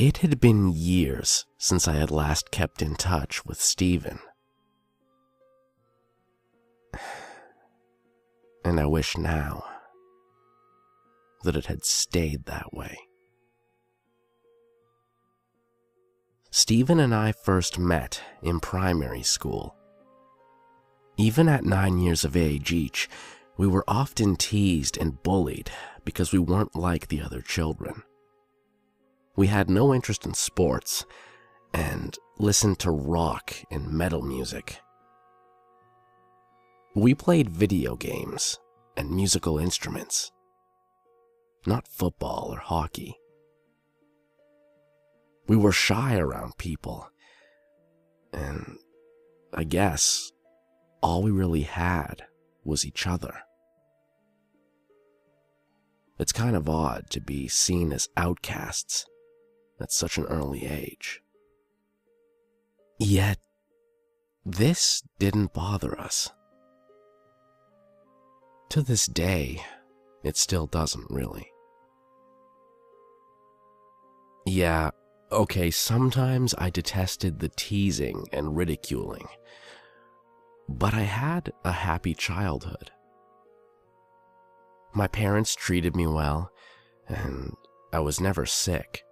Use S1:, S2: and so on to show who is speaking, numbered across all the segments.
S1: It had been years since I had last kept in touch with Steven. And I wish now that it had stayed that way. Steven and I first met in primary school. Even at 9 years of age each, we were often teased and bullied because we weren't like the other children. We had no interest in sports and listened to rock and metal music. We played video games and musical instruments, not football or hockey. We were shy around people, and I guess all we really had was each other. It's kind of odd to be seen as outcasts at such an early age. Yet, this didn't bother us. To this day, it still doesn't really. Yeah, okay, sometimes I detested the teasing and ridiculing, but I had a happy childhood. My parents treated me well, and I was never sick.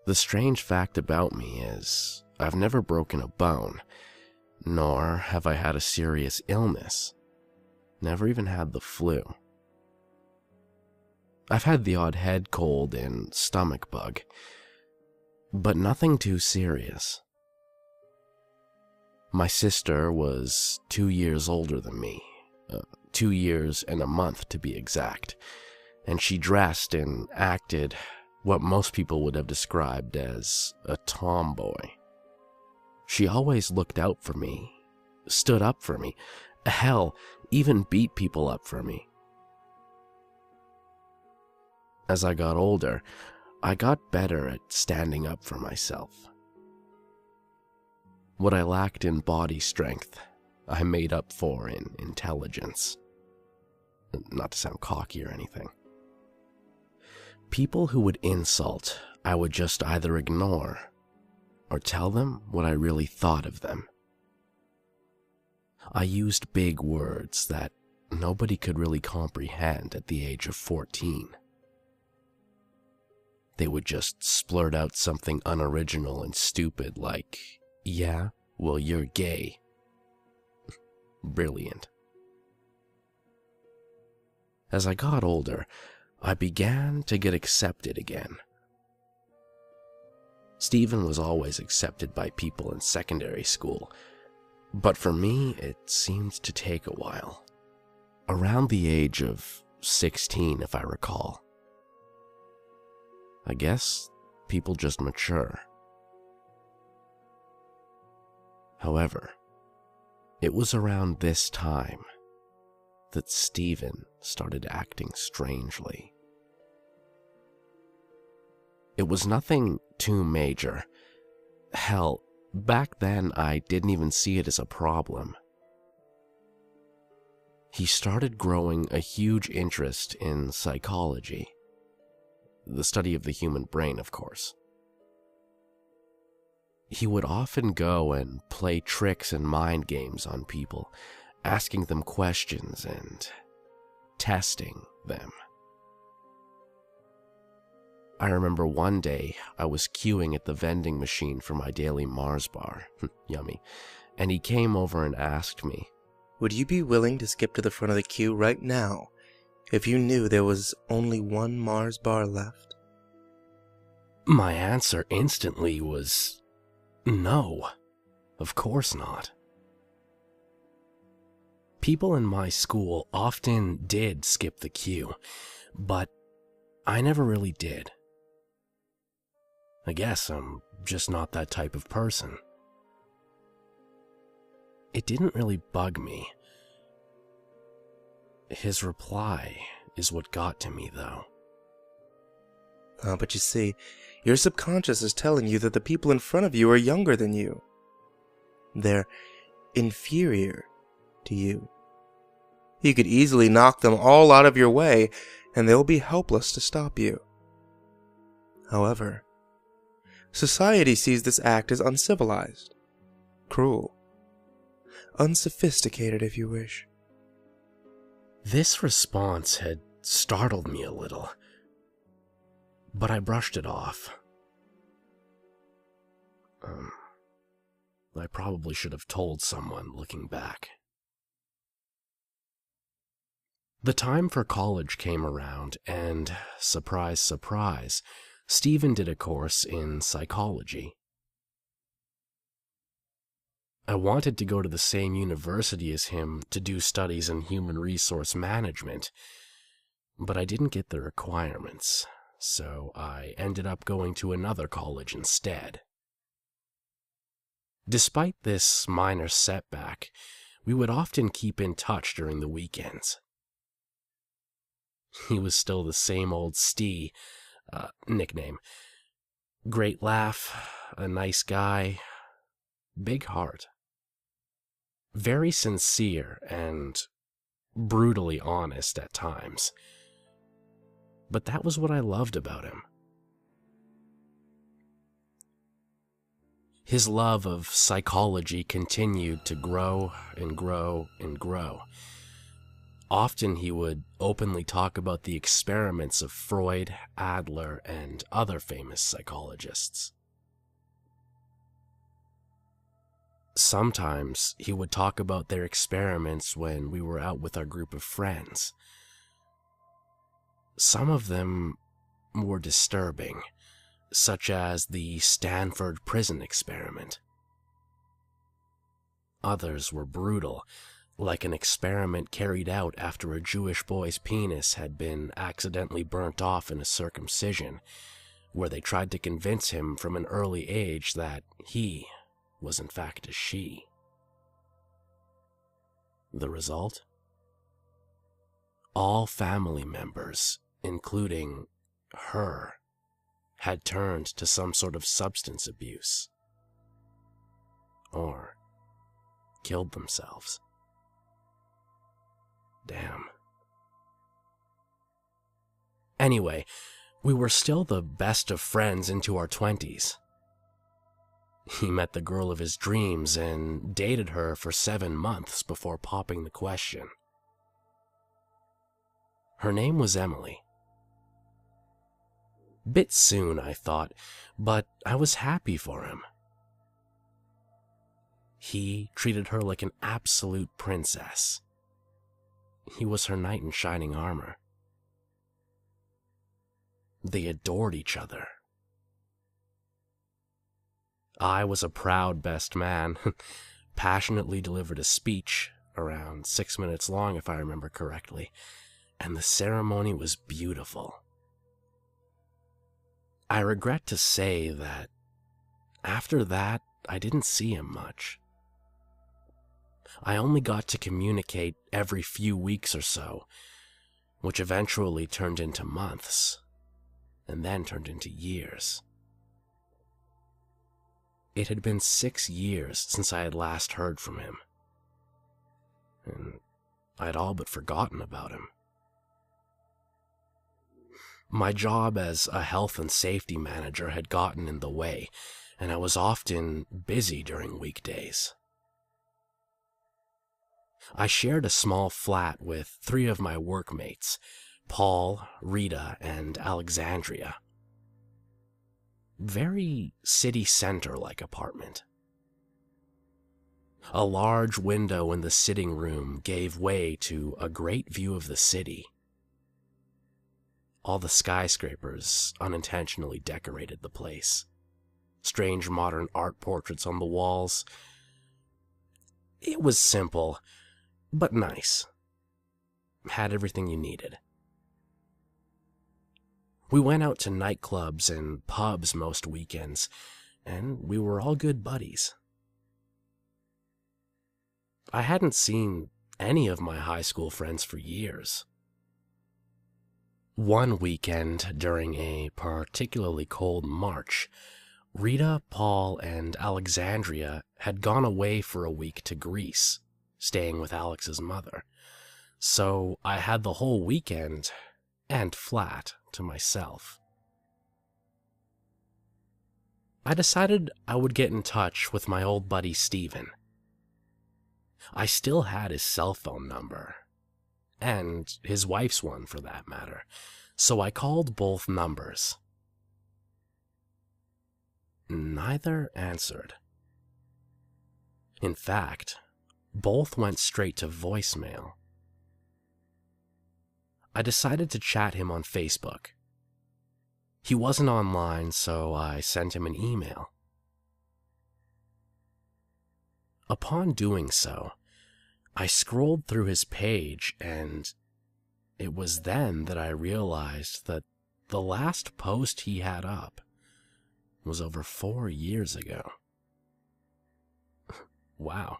S1: The strange fact about me is I've never broken a bone, nor have I had a serious illness. Never even had the flu. I've had the odd head cold and stomach bug, but nothing too serious. My sister was 2 years older than me, 2 years and a month to be exact, and she dressed and acted what most people would have described as a tomboy. She always looked out for me, stood up for me, hell, even beat people up for me. As I got older, I got better at standing up for myself. What I lacked in body strength, I made up for in intelligence. Not to sound cocky or anything. People who would insult, I would just either ignore or tell them what I really thought of them. I used big words that nobody could really comprehend at the age of 14. They would just splurt out something unoriginal and stupid like, "Yeah, well, you're gay." Brilliant. As I got older, I began to get accepted again. Steven was always accepted by people in secondary school, but for me, it seemed to take a while. Around the age of 16, if I recall. I guess people just mature. However, it was around this time that Steven started acting strangely. It was nothing too major. Hell, back then I didn't even see it as a problem. He started growing a huge interest in psychology. The study of the human brain, of course. He would often go and play tricks and mind games on people, asking them questions and testing them. I remember one day I was queuing at the vending machine for my daily Mars bar, yummy, and he came over and asked me,
S2: "Would you be willing to skip to the front of the queue right now if you knew there was only one Mars bar left?"
S1: My answer instantly was, no, of course not. People in my school often did skip the queue, but I never really did. I guess I'm just not that type of person. It didn't really bug me. His reply is what got to me, though.
S2: But you see, your subconscious is telling you that the people in front of you are younger than you. They're inferior to you. You could easily knock them all out of your way, and they'll be helpless to stop you. However, Society sees this act as uncivilized, cruel, unsophisticated if you wish.
S1: This response had startled me a little, but I brushed it off. I probably should have told someone looking back. The time for college came around, and surprise, surprise, Stephen did a course in psychology. I wanted to go to the same university as him to do studies in human resource management, but I didn't get the requirements, so I ended up going to another college instead. Despite this minor setback, we would often keep in touch during the weekends. He was still the same old Steve, nickname. Great laugh, a nice guy, big heart. Very sincere and brutally honest at times. But that was what I loved about him. His love of psychology continued to grow and grow and grow. Often he would openly talk about the experiments of Freud, Adler, and other famous psychologists. Sometimes he would talk about their experiments when we were out with our group of friends. Some of them were disturbing, such as the Stanford prison experiment. Others were brutal, like an experiment carried out after a Jewish boy's penis had been accidentally burnt off in a circumcision, where they tried to convince him from an early age that he was in fact a she. The result? All family members, including her, had turned to some sort of substance abuse, or killed themselves. Damn. Anyway, we were still the best of friends into our 20s. He met the girl of his dreams and dated her for 7 months before popping the question. Her name was Emily. Bit soon, I thought, but I was happy for him. He treated her like an absolute princess. He was her knight in shining armor. They adored each other. I was a proud best man, passionately delivered a speech, around 6 minutes long if I remember correctly, and the ceremony was beautiful. I regret to say that after that, I didn't see him much. I only got to communicate every few weeks or so, which eventually turned into months, and then turned into years. It had been 6 years since I had last heard from him, and I'd all but forgotten about him. My job as a health and safety manager had gotten in the way, and I was often busy during weekdays. I shared a small flat with 3 of my workmates, Paul, Rita, and Alexandria. Very city center-like apartment. A large window in the sitting room gave way to a great view of the city. All the skyscrapers unintentionally decorated the place. Strange modern art portraits on the walls. It was simple, but nice. Had everything you needed. We went out to nightclubs and pubs most weekends, and we were all good buddies. I hadn't seen any of my high school friends for years. One weekend during a particularly cold March, Rita, Paul, and Alexandria had gone away for a week to Greece, staying with Alex's mother, so I had the whole weekend and flat to myself. I decided I would get in touch with my old buddy Steven. I still had his cell phone number, and his wife's one for that matter, so I called both numbers. Neither answered. In fact, both went straight to voicemail. I decided to chat him on Facebook. He wasn't online, so I sent him an email. Upon doing so, I scrolled through his page, and it was then that I realized that the last post he had up was over 4 years ago. Wow,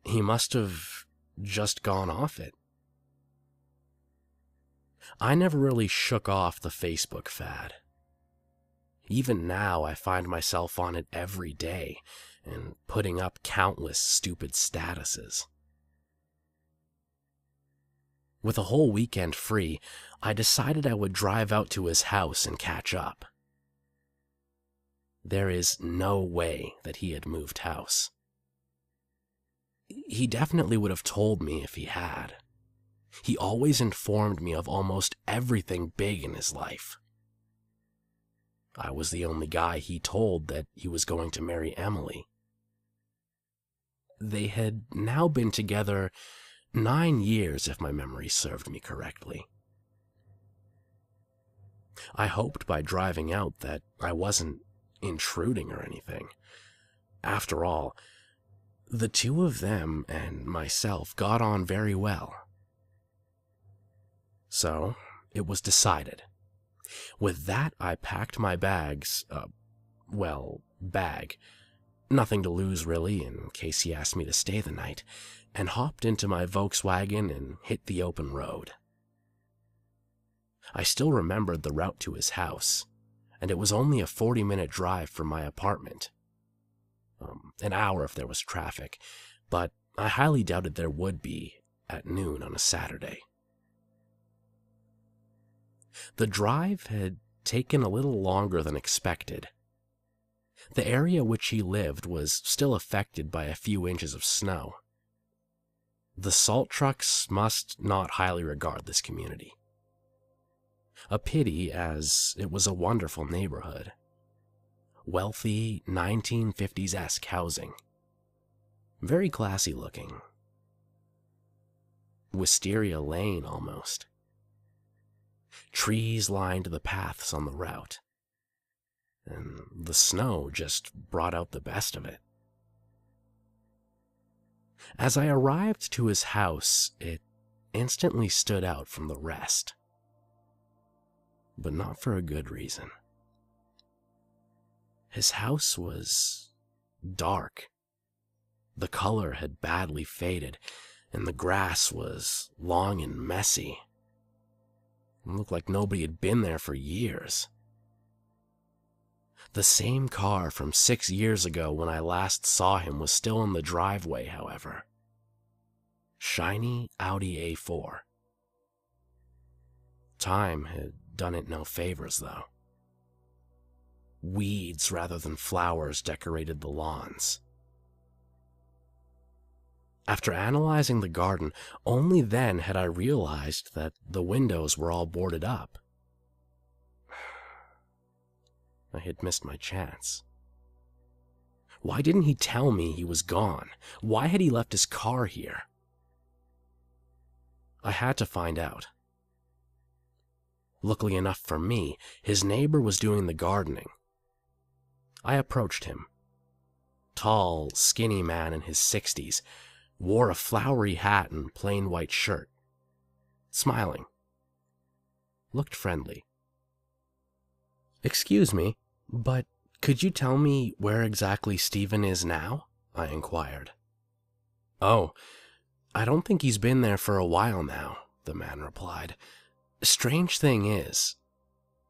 S1: he must have just gone off it. I never really shook off the Facebook fad. Even now, I find myself on it every day and putting up countless stupid statuses. With a whole weekend free, I decided I would drive out to his house and catch up. There is no way that he had moved house. He definitely would have told me if he had. He always informed me of almost everything big in his life. I was the only guy he told that he was going to marry Emily. They had now been together 9 years, if my memory served me correctly. I hoped by driving out that I wasn't intruding or anything. After all, the two of them and myself got on very well. So, it was decided. With that, I packed my bags, bag. Nothing to lose, really, in case he asked me to stay the night, and hopped into my Volkswagen and hit the open road. I still remembered the route to his house, and it was only a 40-minute drive from my apartment. An hour if there was traffic, but I highly doubted there would be at noon on a Saturday. The drive had taken a little longer than expected. The area which he lived was still affected by a few inches of snow. The salt trucks must not highly regard this community. A pity, as it was a wonderful neighborhood. Wealthy 1950s-esque housing. Very classy looking. Wisteria Lane, almost. Trees lined the paths on the route, and the snow just brought out the best of it. As I arrived to his house, it instantly stood out from the rest, but not for a good reason. His house was dark. The color had badly faded, and the grass was long and messy. It looked like nobody had been there for years. The same car from 6 years ago when I last saw him was still in the driveway, however. Shiny Audi A4. Time had done it no favors, though. Weeds rather than flowers decorated the lawns. After analyzing the garden, only then had I realized that the windows were all boarded up. I had missed my chance. Why didn't he tell me he was gone? Why had he left his car here? I had to find out. Luckily enough for me, his neighbor was doing the gardening. I approached him. Tall, skinny man in his 60s, wore a flowery hat and plain white shirt. Smiling. Looked friendly. "Excuse me, but could you tell me where exactly Steven is now?" I inquired. "Oh, I don't think he's been there for a while now," the man replied. "Strange thing is,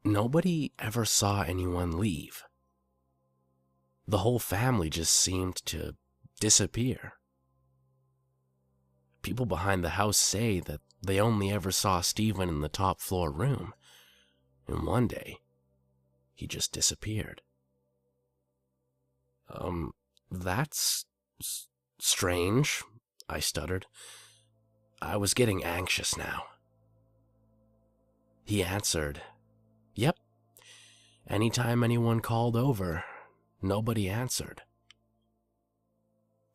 S1: nobody ever saw anyone leave. The whole family just seemed to disappear. People behind the house say that they only ever saw Steven in the top floor room, and one day, he just disappeared." That's strange, I stuttered. I was getting anxious now. He answered, "Yep. Anytime anyone called over, nobody answered.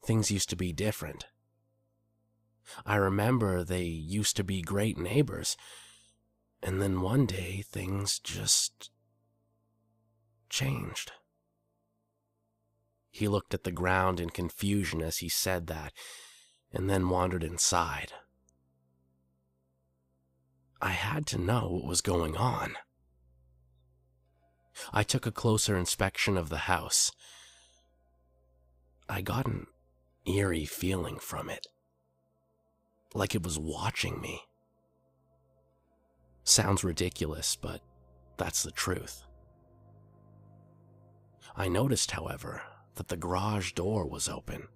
S1: Things used to be different. I remember they used to be great neighbors, and then one day things just changed." He looked at the ground in confusion as he said that, and then wandered inside. I had to know what was going on. I took a closer inspection of the house. I got an eerie feeling from it, like it was watching me. Sounds ridiculous, but that's the truth. I noticed, however, that the garage door was open.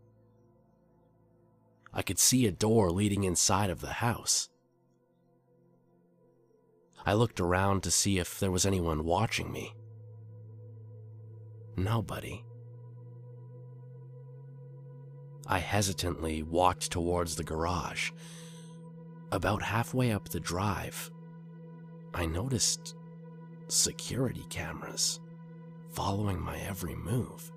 S1: I could see a door leading inside of the house. I looked around to see if there was anyone watching me. Nobody. I hesitantly walked towards the garage. About halfway up the drive, I noticed security cameras following my every move.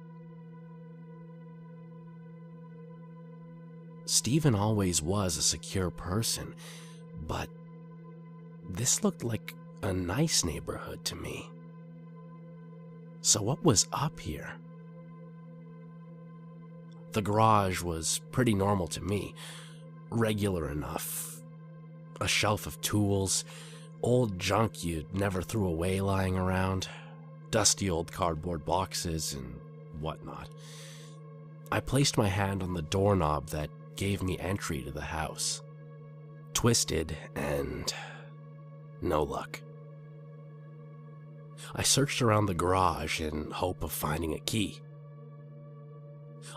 S1: Stephen always was a secure person, but this looked like a nice neighborhood to me. So what was up here? The garage was pretty normal to me, regular enough. A shelf of tools, old junk you'd never threw away lying around, dusty old cardboard boxes and whatnot. I placed my hand on the doorknob that gave me entry to the house. Twisted and no luck. I searched around the garage in hope of finding a key.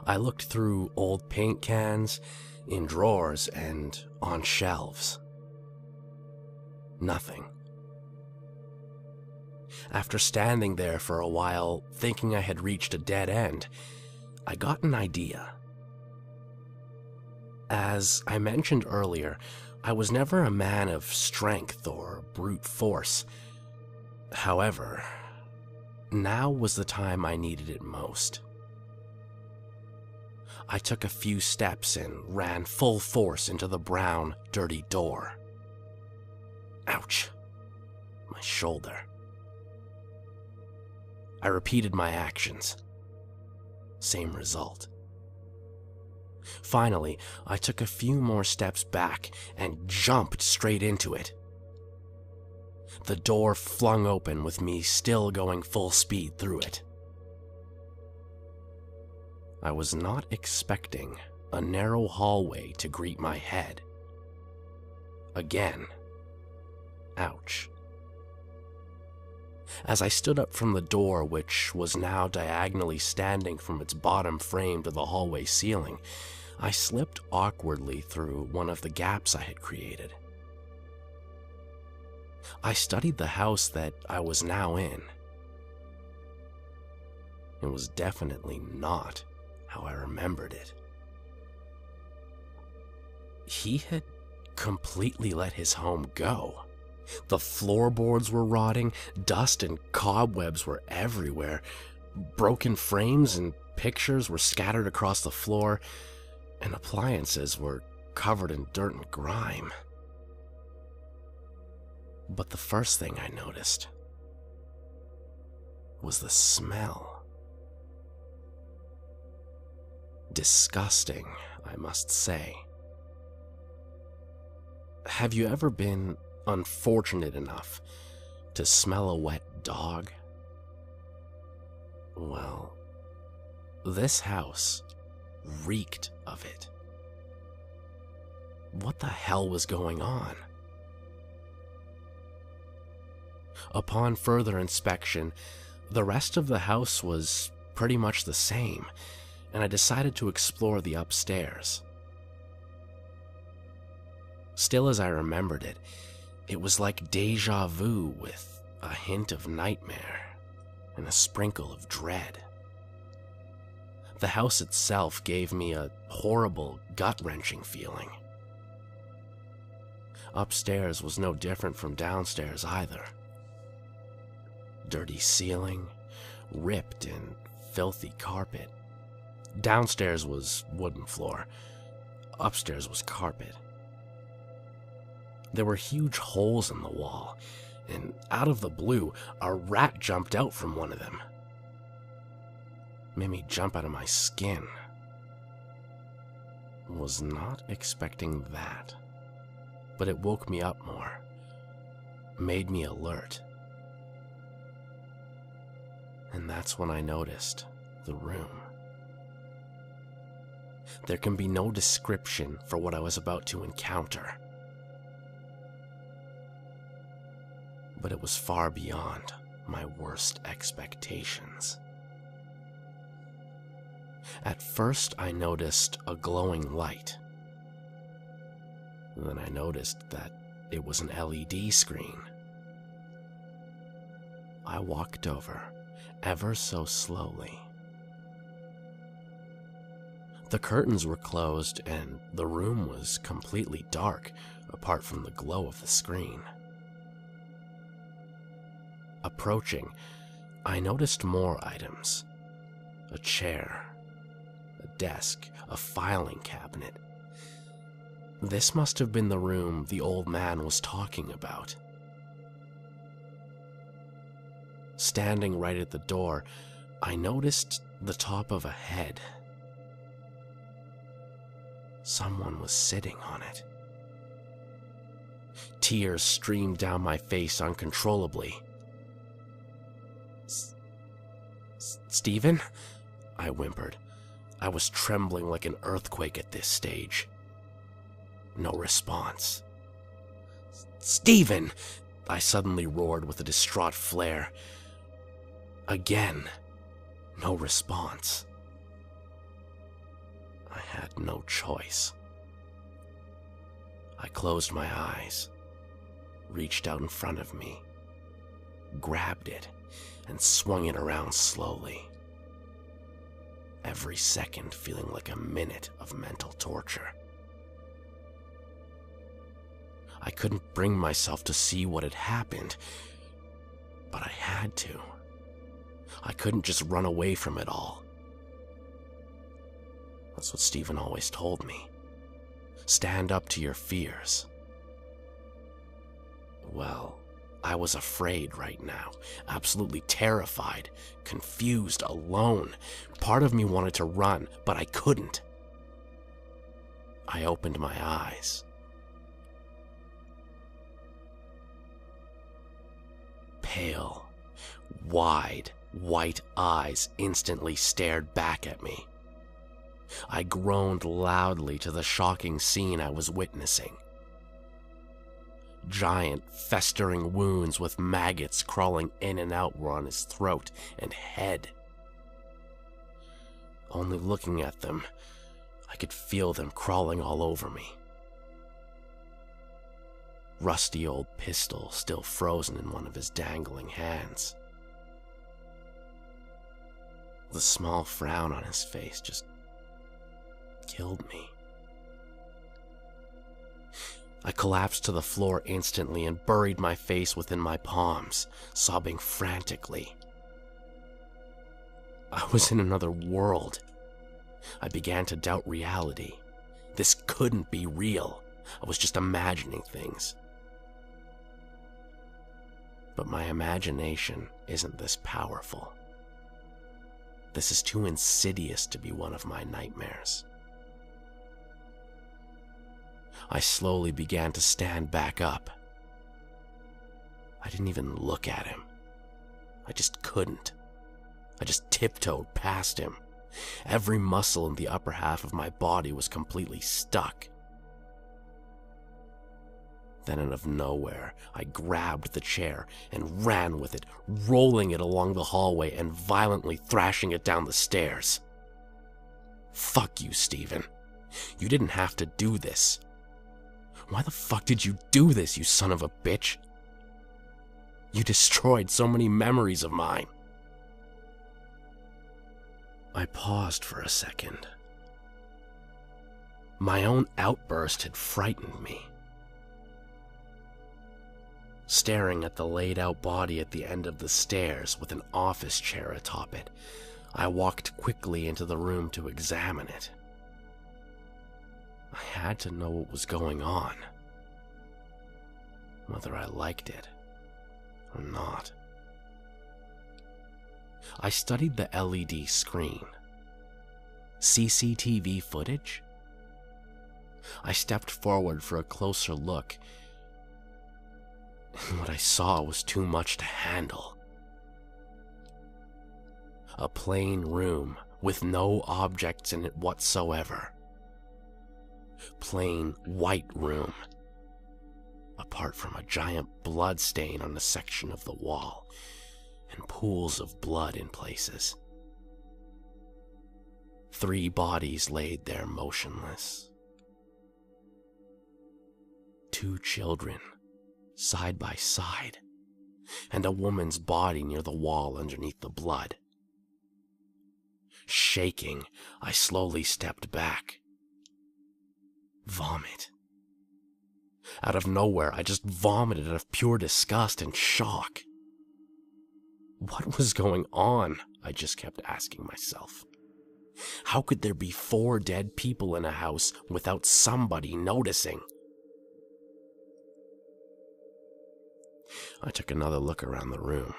S1: I looked through old paint cans, in drawers, and on shelves. Nothing. After standing there for a while, thinking I had reached a dead end, I got an idea. As I mentioned earlier, I was never a man of strength or brute force. However, now was the time I needed it most. I took a few steps and ran full force into the brown, dirty door. Ouch! My shoulder. I repeated my actions. Same result. Finally, I took a few more steps back and jumped straight into it. The door flung open with me still going full speed through it. I was not expecting a narrow hallway to greet my head. Again. Ouch. As I stood up from the door, which was now diagonally standing from its bottom frame to the hallway ceiling, I slipped awkwardly through one of the gaps I had created. I studied the house that I was now in. It was definitely not how I remembered it. He had completely let his home go. The floorboards were rotting, dust and cobwebs were everywhere, broken frames and pictures were scattered across the floor, and appliances were covered in dirt and grime. But the first thing I noticed was the smell. Disgusting, I must say. Have you ever been unfortunate enough to smell a wet dog? Well, this house reeked of it. What the hell was going on? Upon further inspection, the rest of the house was pretty much the same, and I decided to explore the upstairs. Still as I remembered it, it was like deja vu with a hint of nightmare and a sprinkle of dread. The house itself gave me a horrible, gut-wrenching feeling. Upstairs was no different from downstairs either. Dirty ceiling, ripped and filthy carpet. Downstairs was wooden floor. Upstairs was carpet. There were huge holes in the wall, and out of the blue, a rat jumped out from one of them. Made me jump out of my skin. Was not expecting that, but it woke me up more, made me alert. And that's when I noticed the room. There can be no description for what I was about to encounter. But it was far beyond my worst expectations. At first, I noticed a glowing light. Then I noticed that it was an LED screen. I walked over, ever so slowly. The curtains were closed and the room was completely dark, apart from the glow of the screen. Approaching, I noticed more items. A chair, a desk, a filing cabinet. This must have been the room the old man was talking about. Standing right at the door, I noticed the top of a head. Someone was sitting on it. Tears streamed down my face uncontrollably. "Stephen?" I whimpered. I was trembling like an earthquake at this stage. No response. "Stephen!" I suddenly roared with a distraught flare. Again, no response. I had no choice. I closed my eyes, reached out in front of me, grabbed it, and swung it around slowly. Every second feeling like a minute of mental torture. I couldn't bring myself to see what had happened, but I had to. I couldn't just run away from it all. That's what Stephen always told me. Stand up to your fears. Well, I was afraid right now, absolutely terrified, confused, alone. Part of me wanted to run, but I couldn't. I opened my eyes. Pale, wide, white eyes instantly stared back at me. I groaned loudly to the shocking scene I was witnessing. Giant, festering wounds with maggots crawling in and out were on his throat and head. Only looking at them, I could feel them crawling all over me. Rusty old pistol still frozen in one of his dangling hands. The small frown on his face just killed me. I collapsed to the floor instantly and buried my face within my palms, sobbing frantically. I was in another world. I began to doubt reality. This couldn't be real. I was just imagining things. But my imagination isn't this powerful. This is too insidious to be one of my nightmares. I slowly began to stand back up. I didn't even look at him. I just couldn't. I just tiptoed past him. Every muscle in the upper half of my body was completely stuck. Then out of nowhere, I grabbed the chair and ran with it, rolling it along the hallway and violently thrashing it down the stairs. Fuck you, Stephen. You didn't have to do this. Why the fuck did you do this, you son of a bitch? You destroyed so many memories of mine. I paused for a second. My own outburst had frightened me. Staring at the laid-out body at the end of the stairs with an office chair atop it, I walked quickly into the room to examine it. I had to know what was going on, whether I liked it or not. I studied the LED screen. CCTV footage? I stepped forward for a closer look, and what I saw was too much to handle. A plain room with no objects in it whatsoever. Plain white room, apart from a giant blood stain on a section of the wall, and pools of blood in places. 3 bodies laid there motionless. 2 children, side by side, and a woman's body near the wall underneath the blood. Shaking, I slowly stepped back. Vomit. Out of nowhere, I just vomited out of pure disgust and shock. What was going on? I just kept asking myself. How could there be 4 dead people in a house without somebody noticing? I took another look around the room.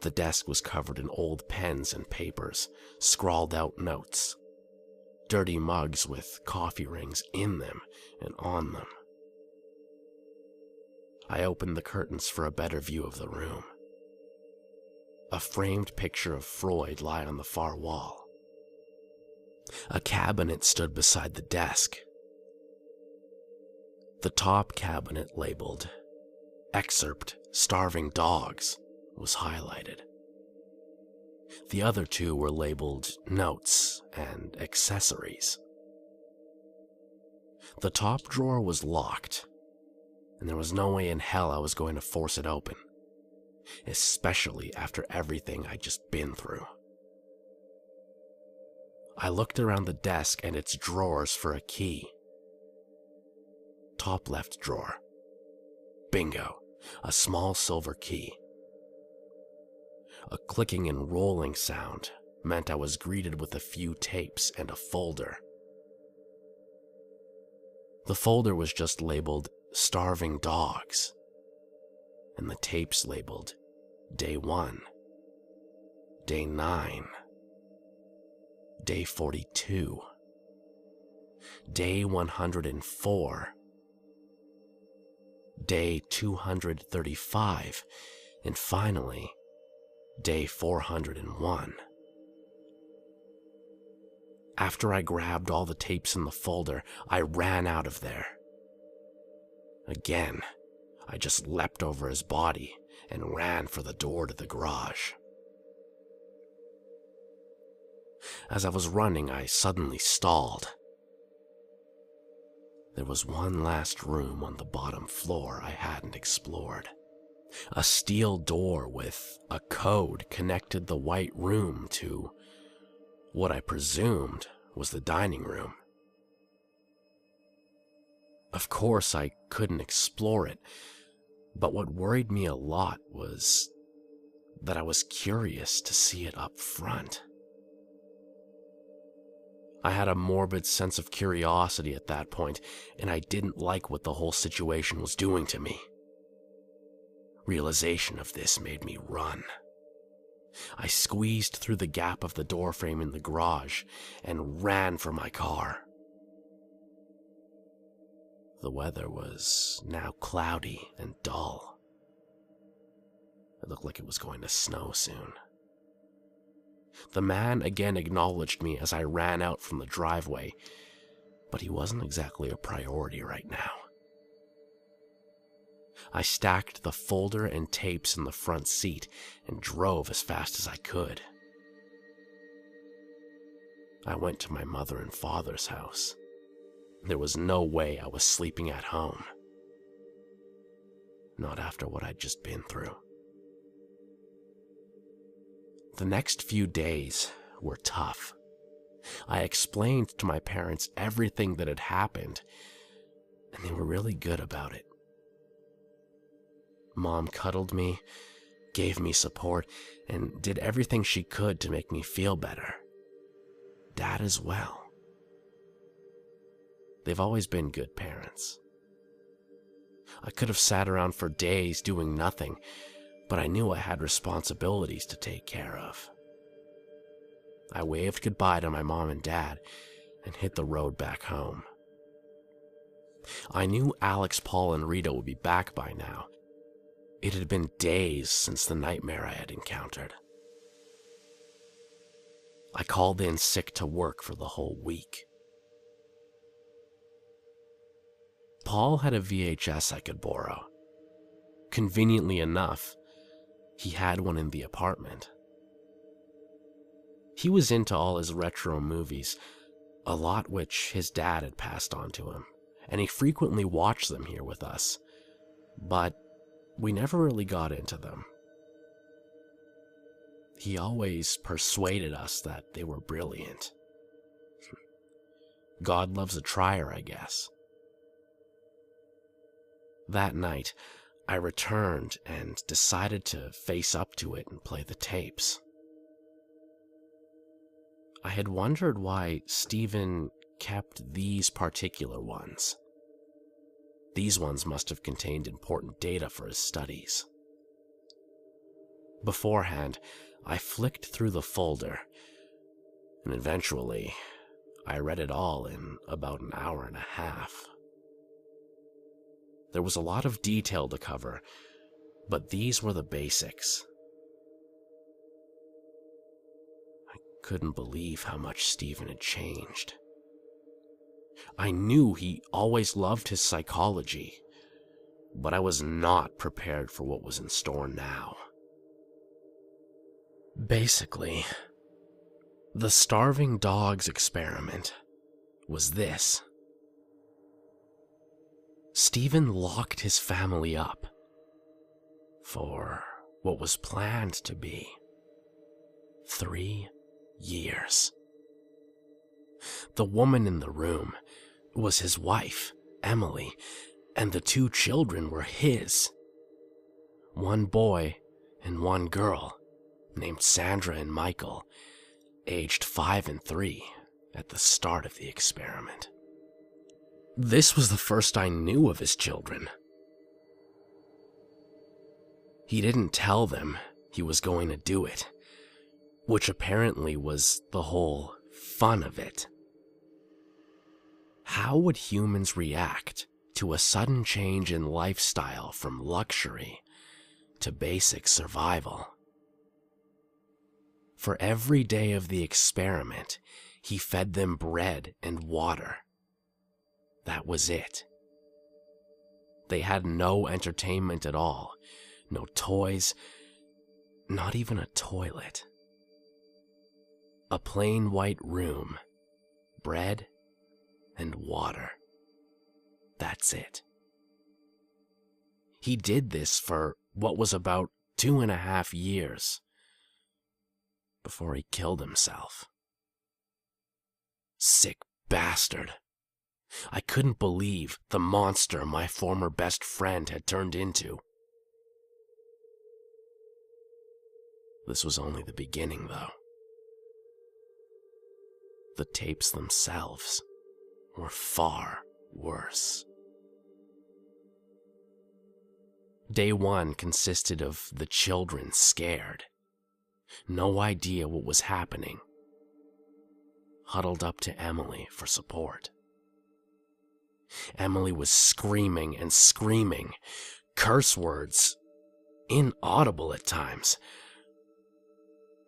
S1: The desk was covered in old pens and papers, scrawled out notes, dirty mugs with coffee rings in them and on them. I opened the curtains for a better view of the room. A framed picture of Freud lay on the far wall. A cabinet stood beside the desk. The top cabinet labeled "Excerpt Starving Dogs" was highlighted. The other 2 were labeled "Notes" and "Accessories." The top drawer was locked, and there was no way in hell I was going to force it open, especially after everything I'd just been through. I looked around the desk and its drawers for a key. Top left drawer. Bingo, a small silver key. A clicking and rolling sound meant I was greeted with a few tapes and a folder. The folder was just labeled "Starving Dogs," and the tapes labeled Day 1, Day 9, Day 42, Day 104, Day 235, and finally, Day 401. After I grabbed all the tapes in the folder, I ran out of there. Again, I just leapt over his body and ran for the door to the garage. As I was running, I suddenly stalled. There was one last room on the bottom floor I hadn't explored. A steel door with a code connected the white room to what I presumed was the dining room. Of course, I couldn't explore it, but what worried me a lot was that I was curious to see it up front. I had a morbid sense of curiosity at that point, and I didn't like what the whole situation was doing to me. Realization of this made me run. I squeezed through the gap of the doorframe in the garage and ran for my car. The weather was now cloudy and dull. It looked like it was going to snow soon. The man again acknowledged me as I ran out from the driveway, but he wasn't exactly a priority right now. I stacked the folder and tapes in the front seat and drove as fast as I could. I went to my mother and father's house. There was no way I was sleeping at home. Not after what I'd just been through. The next few days were tough. I explained to my parents everything that had happened, and they were really good about it. Mom cuddled me, gave me support, and did everything she could to make me feel better. Dad as well. They've always been good parents. I could have sat around for days doing nothing, but I knew I had responsibilities to take care of. I waved goodbye to my mom and dad and hit the road back home. I knew Alex, Paul, and Rita would be back by now. It had been days since the nightmare I had encountered. I called in sick to work for the whole week. Paul had a VHS I could borrow. Conveniently enough, he had one in the apartment. He was into all his retro movies, a lot which his dad had passed on to him, and he frequently watched them here with us, but we never really got into them. He always persuaded us that they were brilliant. God loves a trier, I guess. That night, I returned and decided to face up to it and play the tapes. I had wondered why Stephen kept these particular ones. These ones must have contained important data for his studies. Beforehand, I flicked through the folder, and eventually, I read it all in about an hour and a half. There was a lot of detail to cover, but these were the basics. I couldn't believe how much Stephen had changed. I knew he always loved his psychology, but I was not prepared for what was in store now. Basically, the starving dogs experiment was this. Stephen locked his family up for what was planned to be 3 years. The woman in the room was his wife, Emily, and the 2 children were his. 1 boy and 1 girl, named Sandra and Michael, aged 5 and 3 at the start of the experiment. This was the first I knew of his children. He didn't tell them he was going to do it, which apparently was the whole fun of it. How would humans react to a sudden change in lifestyle from luxury to basic survival? For every day of the experiment, he fed them bread and water. That was it. They had no entertainment at all, no toys, not even a toilet. A plain white room, bread and water. That's it. He did this for what was about 2.5 years before he killed himself. Sick bastard. I couldn't believe the monster my former best friend had turned into. This was only the beginning, though. The tapes themselves were far worse. Day 1 consisted of the children scared. No idea what was happening. Huddled up to Emily for support. Emily was screaming and screaming, curse words, inaudible at times.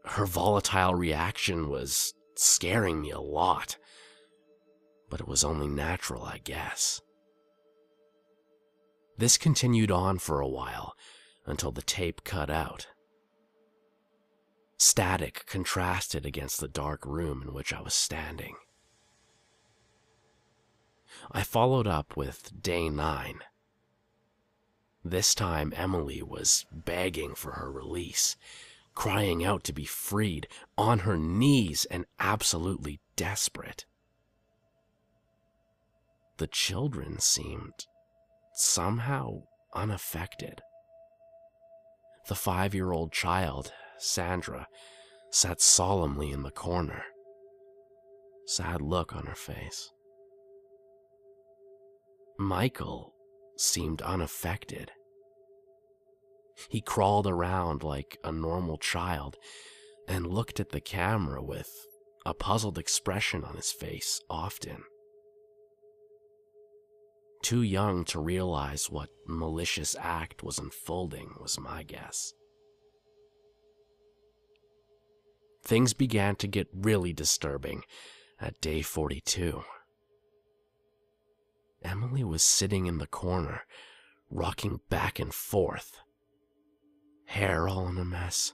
S1: Her volatile reaction was scaring me a lot, but it was only natural, I guess. This continued on for a while, until the tape cut out. Static contrasted against the dark room in which I was standing. I followed up with day 9. This time Emily was begging for her release, crying out to be freed, on her knees and absolutely desperate. The children seemed somehow unaffected. The 5-year-old child, Sandra, sat solemnly in the corner, sad look on her face. Michael seemed unaffected. He crawled around like a normal child and looked at the camera with a puzzled expression on his face often. Too young to realize what malicious act was unfolding was my guess. Things began to get really disturbing at day 42. Emily was sitting in the corner, rocking back and forth. Hair all in a mess,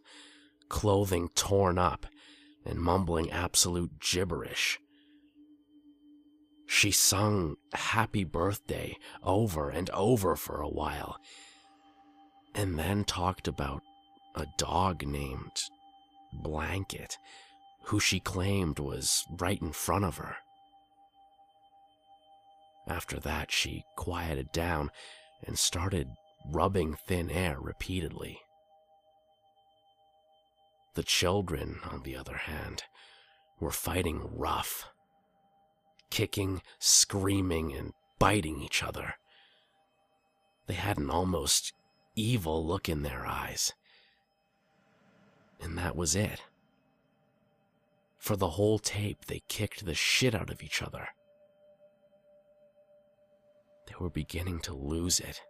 S1: clothing torn up, and mumbling absolute gibberish. She sung Happy Birthday over and over for a while, and then talked about a dog named Blanket, who she claimed was right in front of her. After that, she quieted down and started rubbing thin air repeatedly. The children, on the other hand, were fighting rough, kicking, screaming, and biting each other. They had an almost evil look in their eyes. And that was it. For the whole tape, they kicked the shit out of each other. They were beginning to lose it.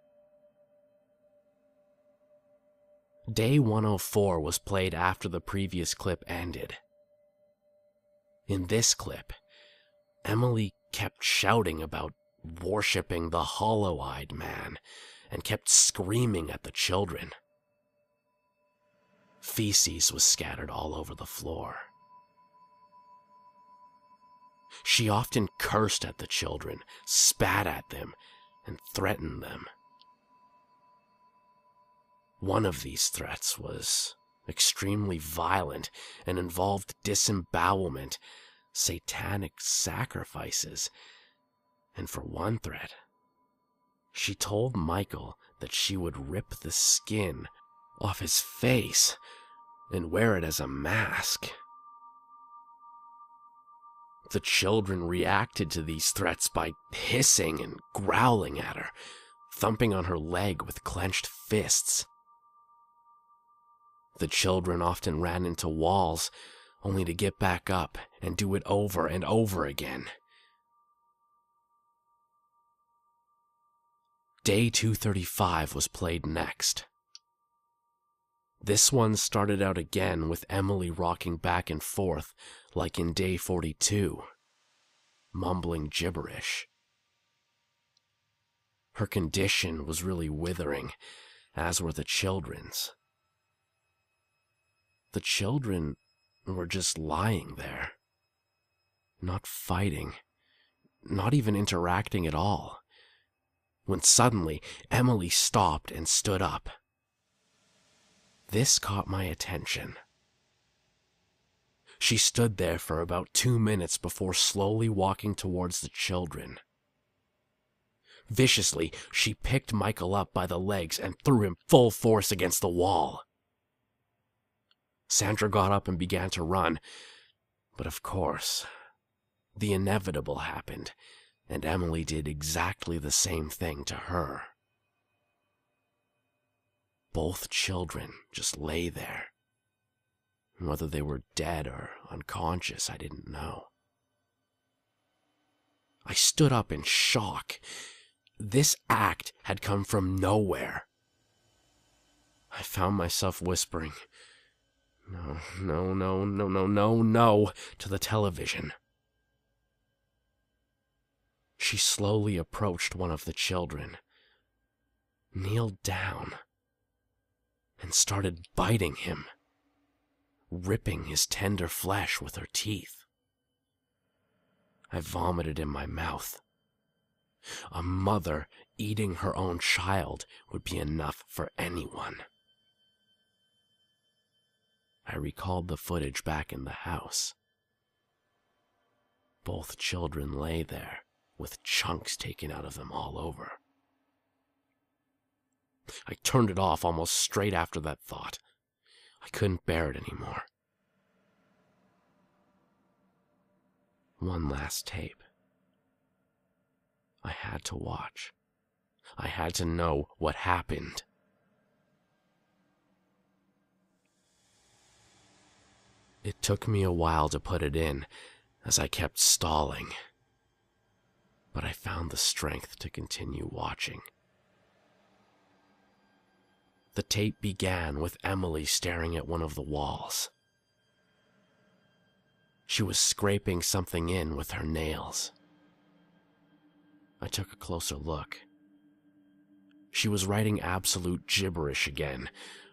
S1: Day 104 was played after the previous clip ended. In this clip, Emily kept shouting about worshipping the hollow-eyed man and kept screaming at the children. Feces was scattered all over the floor. She often cursed at the children, spat at them, and threatened them. One of these threats was extremely violent and involved disembowelment, satanic sacrifices, and for one threat, she told Michael that she would rip the skin off his face and wear it as a mask. The children reacted to these threats by hissing and growling at her, thumping on her leg with clenched fists. The children often ran into walls, only to get back up and do it over and over again. Day 235 was played next. This one started out again with Emily rocking back and forth like in day 42, mumbling gibberish. Her condition was really withering, as were the children's. The children were just lying there, not fighting, not even interacting at all, when suddenly Emily stopped and stood up. This caught my attention. She stood there for about 2 minutes before slowly walking towards the children. Viciously, she picked Michael up by the legs and threw him full force against the wall. Sandra got up and began to run, but of course, the inevitable happened, and Emily did exactly the same thing to her. Both children just lay there. Whether they were dead or unconscious, I didn't know. I stood up in shock. This act had come from nowhere. I found myself whispering, "No, no, no, no, no, no, no," to the television. She slowly approached one of the children, kneeled down, and started biting him, ripping his tender flesh with her teeth. I vomited in my mouth. A mother eating her own child would be enough for anyone. I recalled the footage back in the house. Both children lay there, with chunks taken out of them all over. I turned it off almost straight after that thought. I couldn't bear it anymore. One last tape. I had to watch. I had to know what happened. It took me a while to put it in, as I kept stalling. But I found the strength to continue watching. The tape began with Emily staring at one of the walls. She was scraping something in with her nails. I took a closer look. She was writing absolute gibberish again,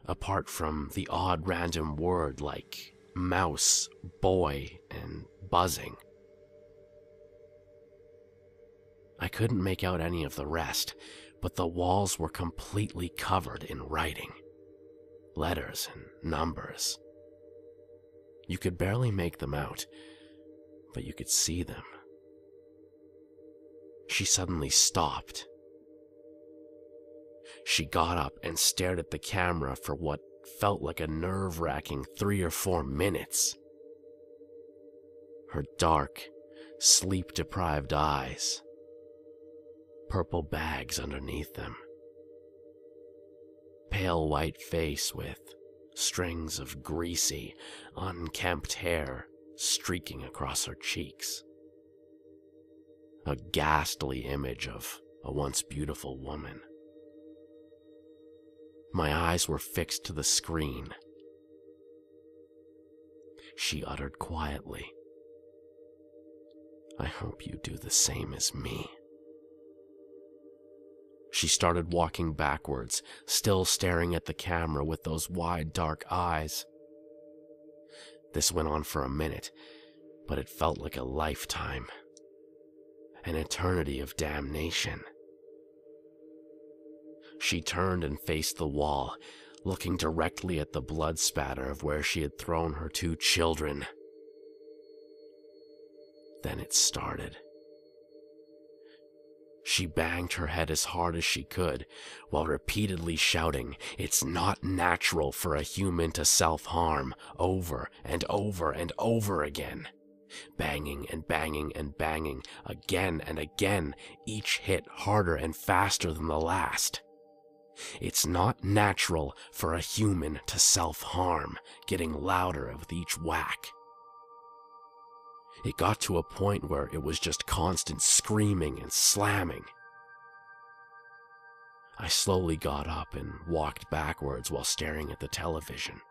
S1: apart from the odd random word like mouse, boy, and buzzing. I couldn't make out any of the rest, but the walls were completely covered in writing. Letters and numbers. You could barely make them out, but you could see them. She suddenly stopped. She got up and stared at the camera for what felt like a nerve-wracking 3 or 4 minutes. Her dark, sleep-deprived eyes, purple bags underneath them, pale white face with strings of greasy, unkempt hair streaking across her cheeks. A ghastly image of a once beautiful woman. My eyes were fixed to the screen. She uttered quietly, "I hope you do the same as me." She started walking backwards, still staring at the camera with those wide, dark eyes. This went on for a minute, but it felt like a lifetime. An eternity of damnation. She turned and faced the wall, looking directly at the blood spatter of where she had thrown her 2 children. Then it started. She banged her head as hard as she could, while repeatedly shouting, "It's not natural for a human to self-harm," over and over and over again. Banging and banging and banging, again and again, each hit harder and faster than the last. "It's not natural for a human to self-harm," getting louder with each whack. It got to a point where it was just constant screaming and slamming. I slowly got up and walked backwards while staring at the television.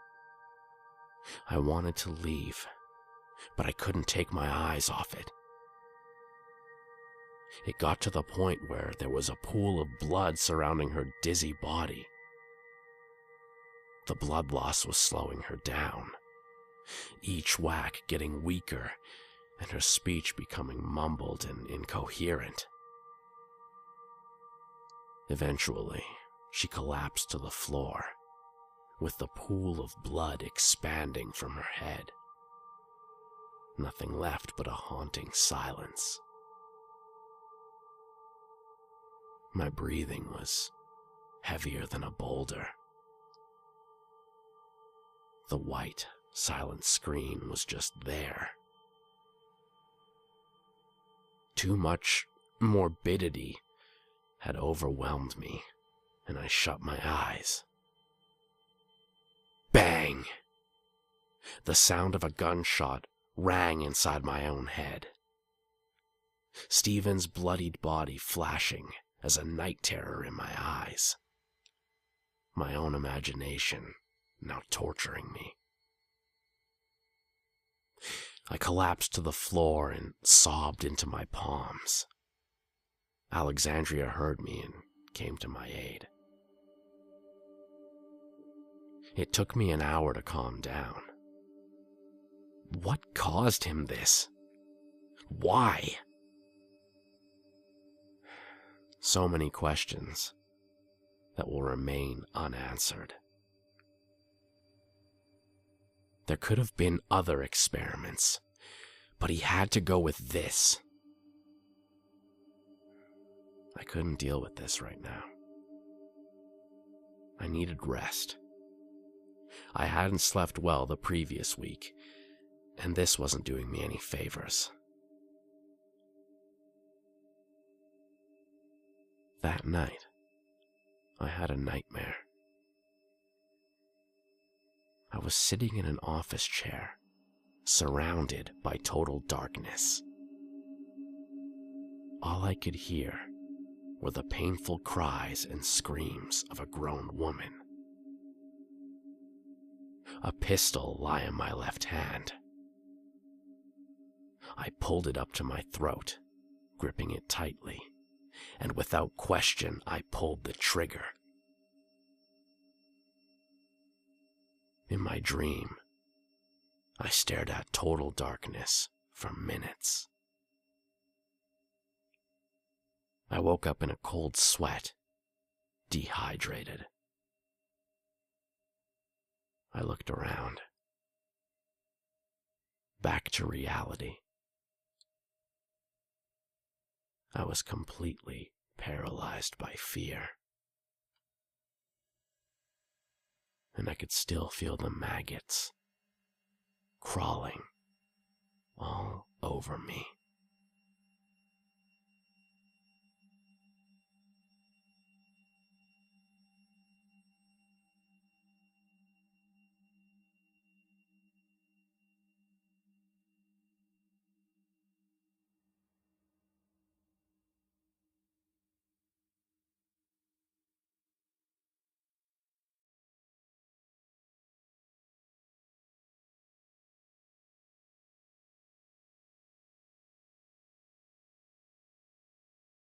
S1: I wanted to leave, but I couldn't take my eyes off it. It got to the point where there was a pool of blood surrounding her dizzy body. The blood loss was slowing her down, each whack getting weaker, and her speech becoming mumbled and incoherent. Eventually, she collapsed to the floor, with the pool of blood expanding from her head. Nothing left but a haunting silence. My breathing was heavier than a boulder. The white, silent screen was just there. Too much morbidity had overwhelmed me, and I shut my eyes. Bang! The sound of a gunshot rang inside my own head. Stephen's bloodied body flashing as a night terror in my eyes. My own imagination now torturing me. I collapsed to the floor and sobbed into my palms. Alexandria heard me and came to my aid. It took me an hour to calm down. What caused him this? Why? So many questions that will remain unanswered. There could have been other experiments, but he had to go with this. I couldn't deal with this right now. I needed rest. I hadn't slept well the previous week, and this wasn't doing me any favors. That night, I had a nightmare. I was sitting in an office chair, surrounded by total darkness. All I could hear were the painful cries and screams of a grown woman. A pistol lay in my left hand. I pulled it up to my throat, gripping it tightly, and without question I pulled the trigger. In my dream, I stared at total darkness for minutes. I woke up in a cold sweat, dehydrated. I looked around. Back to reality. I was completely paralyzed by fear. And I could still feel the maggots crawling all over me.